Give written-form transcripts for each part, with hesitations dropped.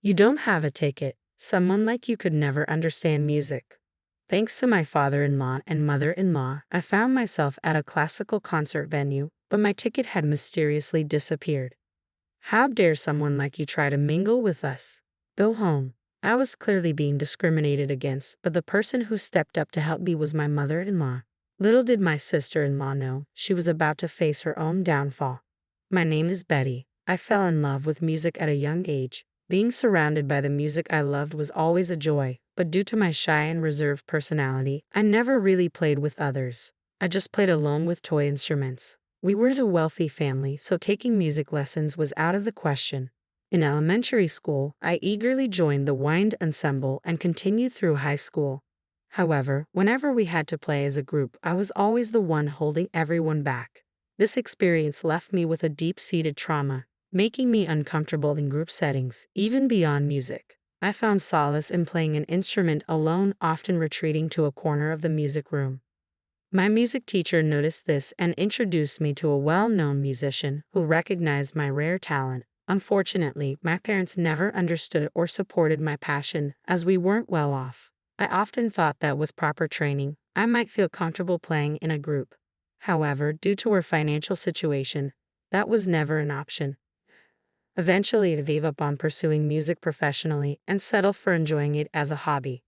You don't have a ticket. Someone like you could never understand music. Thanks to my father-in-law and mother-in-law, I found myself at a classical concert venue, but my ticket had mysteriously disappeared. How dare someone like you try to mingle with us? Go home. I was clearly being discriminated against, but the person who stepped up to help me was my mother-in-law. Little did my sister-in-law know she was about to face her own downfall. My name is Betty. I fell in love with music at a young age. Being surrounded by the music I loved was always a joy, but due to my shy and reserved personality, I never really played with others. I just played alone with toy instruments. We weren't a wealthy family, so taking music lessons was out of the question. In elementary school, I eagerly joined the wind ensemble and continued through high school. However, whenever we had to play as a group, I was always the one holding everyone back. This experience left me with a deep-seated trauma, making me uncomfortable in group settings, even beyond music. I found solace in playing an instrument alone, often retreating to a corner of the music room. My music teacher noticed this and introduced me to a well-known musician who recognized my rare talent. Unfortunately, my parents never understood or supported my passion, as we weren't well off. I often thought that with proper training, I might feel comfortable playing in a group. However, due to our financial situation, that was never an option. Eventually, I gave up on pursuing music professionally and settled for enjoying it as a hobby.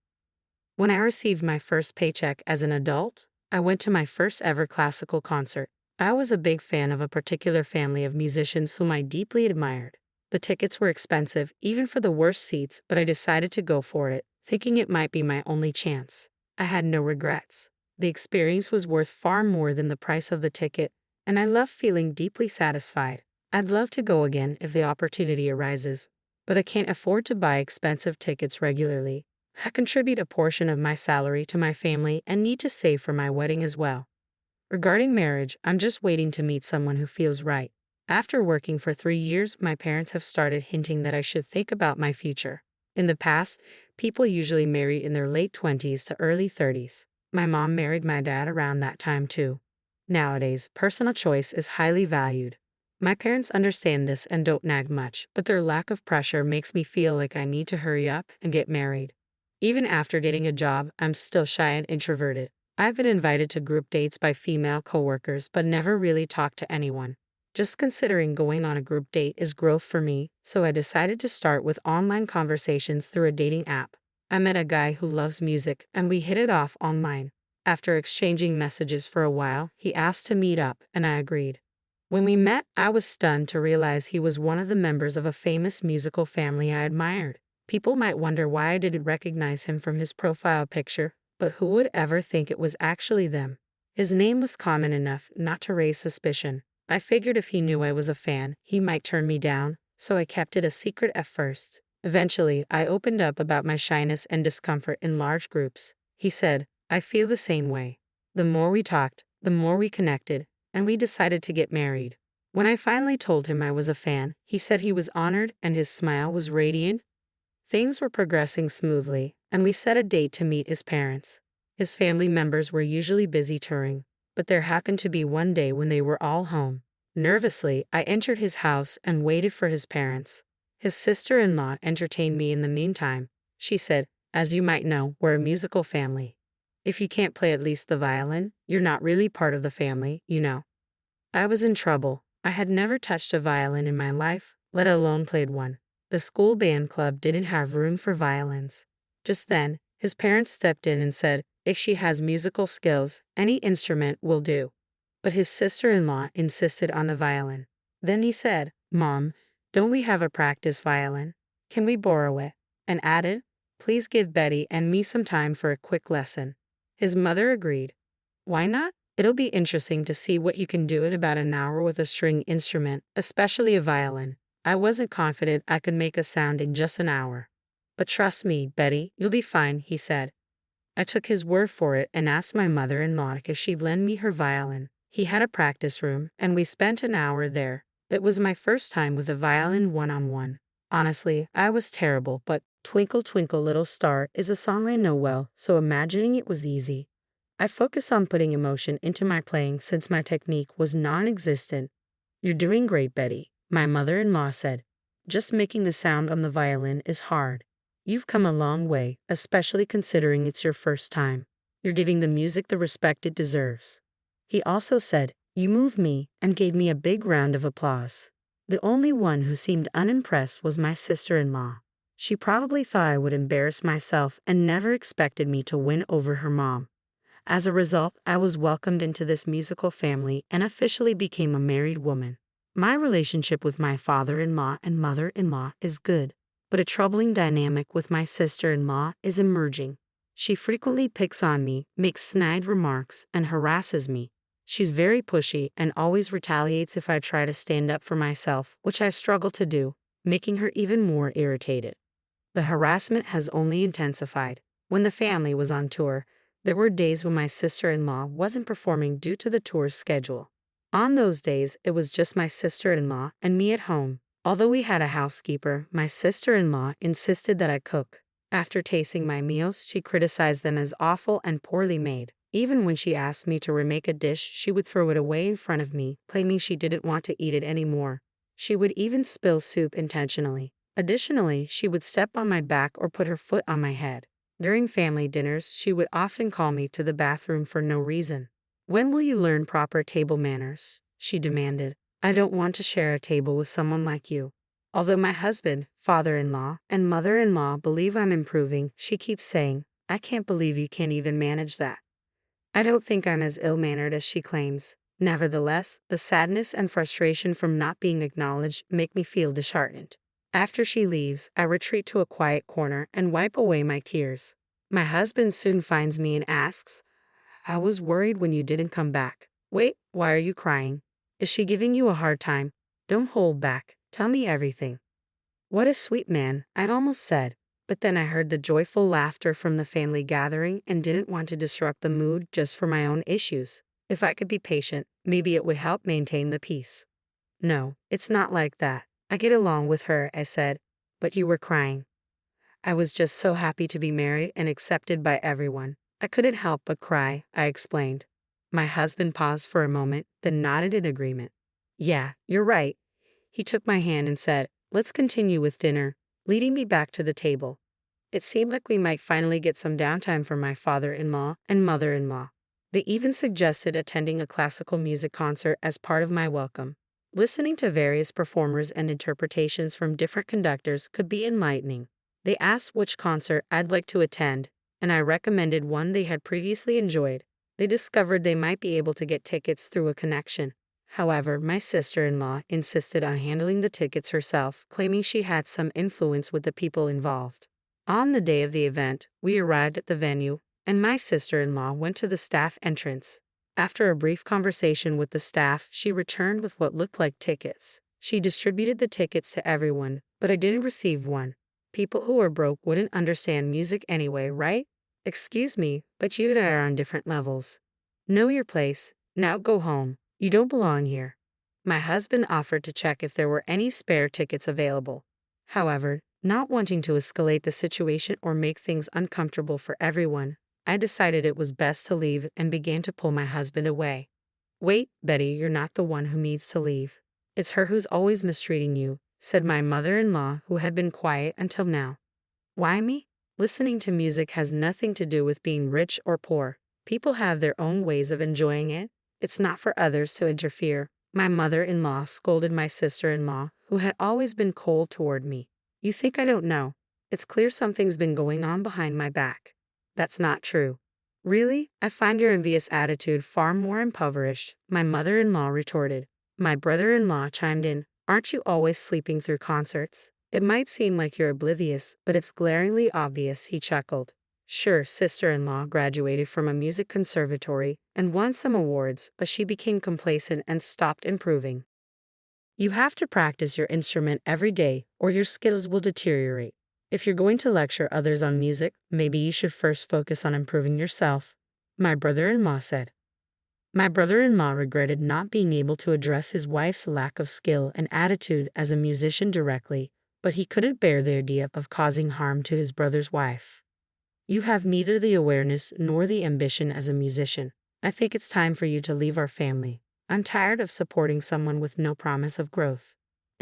When I received my first paycheck as an adult, I went to my first ever classical concert. I was a big fan of a particular family of musicians whom I deeply admired. The tickets were expensive, even for the worst seats, but I decided to go for it, thinking it might be my only chance. I had no regrets. The experience was worth far more than the price of the ticket, and I left feeling deeply satisfied. I'd love to go again if the opportunity arises, but I can't afford to buy expensive tickets regularly. I contribute a portion of my salary to my family and need to save for my wedding as well. Regarding marriage, I'm just waiting to meet someone who feels right. After working for 3 years, my parents have started hinting that I should think about my future. In the past, people usually marry in their late 20s to early 30s. My mom married my dad around that time too. Nowadays, personal choice is highly valued. My parents understand this and don't nag much, but their lack of pressure makes me feel like I need to hurry up and get married. Even after getting a job, I'm still shy and introverted. I've been invited to group dates by female coworkers, but never really talked to anyone. Just considering going on a group date is growth for me, so I decided to start with online conversations through a dating app. I met a guy who loves music, and we hit it off online. After exchanging messages for a while, he asked to meet up, and I agreed. When we met, I was stunned to realize he was one of the members of a famous musical family I admired. People might wonder why I didn't recognize him from his profile picture, but who would ever think it was actually them? His name was common enough not to raise suspicion. I figured if he knew I was a fan, he might turn me down, so I kept it a secret at first. Eventually, I opened up about my shyness and discomfort in large groups. He said, "I feel the same way." The more we talked, the more we connected, and we decided to get married. When I finally told him I was a fan, he said he was honored and his smile was radiant. Things were progressing smoothly, and we set a date to meet his parents. His family members were usually busy touring, but there happened to be one day when they were all home. Nervously, I entered his house and waited for his parents. His sister-in-law entertained me in the meantime. She said, "As you might know, we're a musical family. If you can't play at least the violin, you're not really part of the family, you know." I was in trouble. I had never touched a violin in my life, let alone played one. The school band club didn't have room for violins. Just then, his parents stepped in and said, if she has musical skills, any instrument will do. But his sister-in-law insisted on the violin. Then he said, "Mom, don't we have a practice violin? Can we borrow it?" And added, "Please give Betty and me some time for a quick lesson." His mother agreed. "Why not? It'll be interesting to see what you can do in about an hour with a string instrument, especially a violin." I wasn't confident I could make a sound in just an hour. "But trust me, Betty, you'll be fine," he said. I took his word for it and asked my mother-in-law if she'd lend me her violin. He had a practice room, and we spent an hour there. It was my first time with a violin one-on-one. Honestly, I was terrible, but "Twinkle, Twinkle, Little Star" is a song I know well, so imagining it was easy. I focused on putting emotion into my playing since my technique was non-existent. "You're doing great, Betty," my mother-in-law said. Just making the sound on the violin is hard. You've come a long way, especially considering it's your first time. You're giving the music the respect it deserves." He also said, "You move me," and gave me a big round of applause. The only one who seemed unimpressed was my sister-in-law. She probably thought I would embarrass myself and never expected me to win over her mom. As a result, I was welcomed into this musical family and officially became a married woman. My relationship with my father-in-law and mother-in-law is good, but a troubling dynamic with my sister-in-law is emerging. She frequently picks on me, makes snide remarks, and harasses me. She's very pushy and always retaliates if I try to stand up for myself, which I struggle to do, making her even more irritated. The harassment has only intensified. When the family was on tour, there were days when my sister-in-law wasn't performing due to the tour's schedule. On those days, it was just my sister-in-law and me at home. Although we had a housekeeper, my sister-in-law insisted that I cook. After tasting my meals, she criticized them as awful and poorly made. Even when she asked me to remake a dish, she would throw it away in front of me, claiming she didn't want to eat it anymore. She would even spill soup intentionally. Additionally, she would step on my back or put her foot on my head. During family dinners, she would often call me to the bathroom for no reason. "When will you learn proper table manners?" she demanded. "I don't want to share a table with someone like you." Although my husband, father-in-law, and mother-in-law believe I'm improving, she keeps saying, "I can't believe you can't even manage that." I don't think I'm as ill-mannered as she claims. Nevertheless, the sadness and frustration from not being acknowledged make me feel disheartened. After she leaves, I retreat to a quiet corner and wipe away my tears. My husband soon finds me and asks, "I was worried when you didn't come back." "Wait, why are you crying? Is she giving you a hard time? Don't hold back. Tell me everything." "What a sweet man," I almost said, but then I heard the joyful laughter from the family gathering and didn't want to disrupt the mood just for my own issues. If I could be patient, maybe it would help maintain the peace. "No, it's not like that. I get along with her," I said, "but you were crying." "I was just so happy to be married and accepted by everyone. I couldn't help but cry," I explained. My husband paused for a moment, then nodded in agreement. "Yeah, you're right." He took my hand and said, "Let's continue with dinner," leading me back to the table. It seemed like we might finally get some downtime from my father-in-law and mother-in-law. They even suggested attending a classical music concert as part of my welcome. Listening to various performers and interpretations from different conductors could be enlightening. They asked which concert I'd like to attend, and I recommended one they had previously enjoyed. They discovered they might be able to get tickets through a connection. However, my sister-in-law insisted on handling the tickets herself, claiming she had some influence with the people involved. On the day of the event, we arrived at the venue, and my sister-in-law went to the staff entrance. After a brief conversation with the staff, she returned with what looked like tickets. She distributed the tickets to everyone, but I didn't receive one. People who are broke wouldn't understand music anyway, right? "Excuse me, but you and I are on different levels. Know your place. Now go home. You don't belong here." My husband offered to check if there were any spare tickets available. However, not wanting to escalate the situation or make things uncomfortable for everyone, I decided it was best to leave and began to pull my husband away. "Wait, Betty, you're not the one who needs to leave. It's her who's always mistreating you," said my mother-in-law, who had been quiet until now. "Why me? Listening to music has nothing to do with being rich or poor. People have their own ways of enjoying it. It's not for others to interfere." My mother-in-law scolded my sister-in-law, who had always been cold toward me. "You think I don't know? It's clear something's been going on behind my back." "That's not true." "Really? I find your envious attitude far more impoverished," my mother-in-law retorted. My brother-in-law chimed in, "Aren't you always sleeping through concerts? It might seem like you're oblivious, but it's glaringly obvious," he chuckled. Sure, sister-in-law graduated from a music conservatory and won some awards, but she became complacent and stopped improving. You have to practice your instrument every day, or your skills will deteriorate. If you're going to lecture others on music, maybe you should first focus on improving yourself, my brother-in-law said. My brother-in-law regretted not being able to address his wife's lack of skill and attitude as a musician directly, but he couldn't bear the idea of causing harm to his brother's wife. "You have neither the awareness nor the ambition as a musician. I think it's time for you to leave our family. I'm tired of supporting someone with no promise of growth."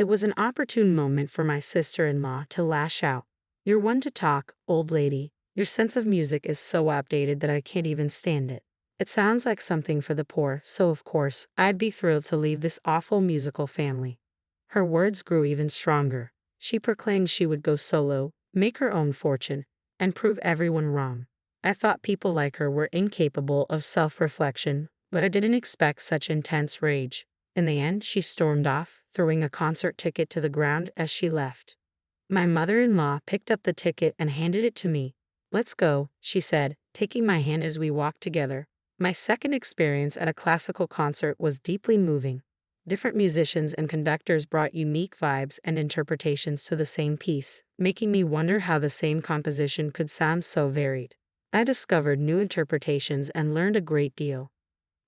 It was an opportune moment for my sister-in-law to lash out. "You're one to talk, old lady. Your sense of music is so outdated that I can't even stand it. It sounds like something for the poor, so of course, I'd be thrilled to leave this awful musical family." Her words grew even stronger. She proclaimed she would go solo, make her own fortune, and prove everyone wrong. I thought people like her were incapable of self-reflection, but I didn't expect such intense rage. In the end, she stormed off, throwing a concert ticket to the ground as she left. My mother-in-law picked up the ticket and handed it to me. "Let's go," she said, taking my hand as we walked together. My second experience at a classical concert was deeply moving. Different musicians and conductors brought unique vibes and interpretations to the same piece, making me wonder how the same composition could sound so varied. I discovered new interpretations and learned a great deal.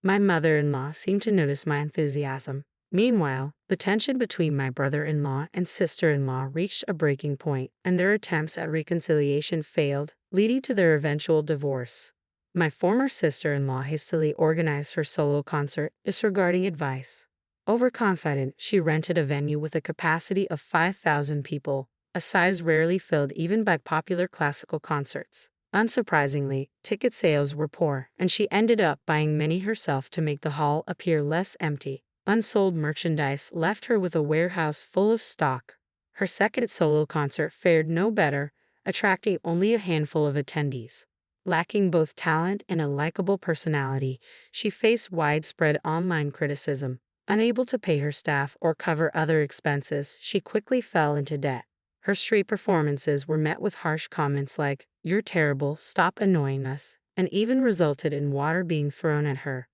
My mother-in-law seemed to notice my enthusiasm. Meanwhile, the tension between my brother-in-law and sister-in-law reached a breaking point, and their attempts at reconciliation failed, leading to their eventual divorce. My former sister-in-law hastily organized her solo concert, disregarding advice. Overconfident, she rented a venue with a capacity of 5,000 people, a size rarely filled even by popular classical concerts. Unsurprisingly, ticket sales were poor, and she ended up buying many herself to make the hall appear less empty. Unsold merchandise left her with a warehouse full of stock. Her second solo concert fared no better, attracting only a handful of attendees. Lacking both talent and a likable personality, she faced widespread online criticism. Unable to pay her staff or cover other expenses, she quickly fell into debt. Her street performances were met with harsh comments like, "You're terrible, stop annoying us," and even resulted in water being thrown at her.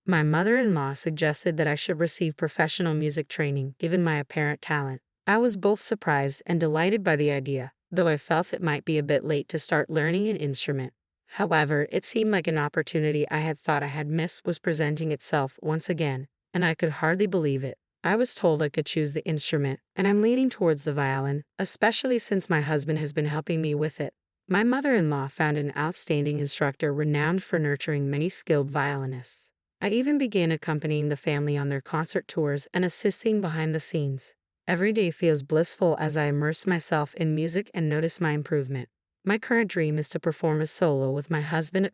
My mother-in-law suggested that I should receive professional music training, given my apparent talent. I was both surprised and delighted by the idea, though I felt it might be a bit late to start learning an instrument. However, it seemed like an opportunity I had thought I had missed was presenting itself once again, and I could hardly believe it. I was told I could choose the instrument, and I'm leaning towards the violin, especially since my husband has been helping me with it. My mother-in-law found an outstanding instructor renowned for nurturing many skilled violinists. I even began accompanying the family on their concert tours and assisting behind the scenes. Every day feels blissful as I immerse myself in music and notice my improvement. My current dream is to perform a solo with my husband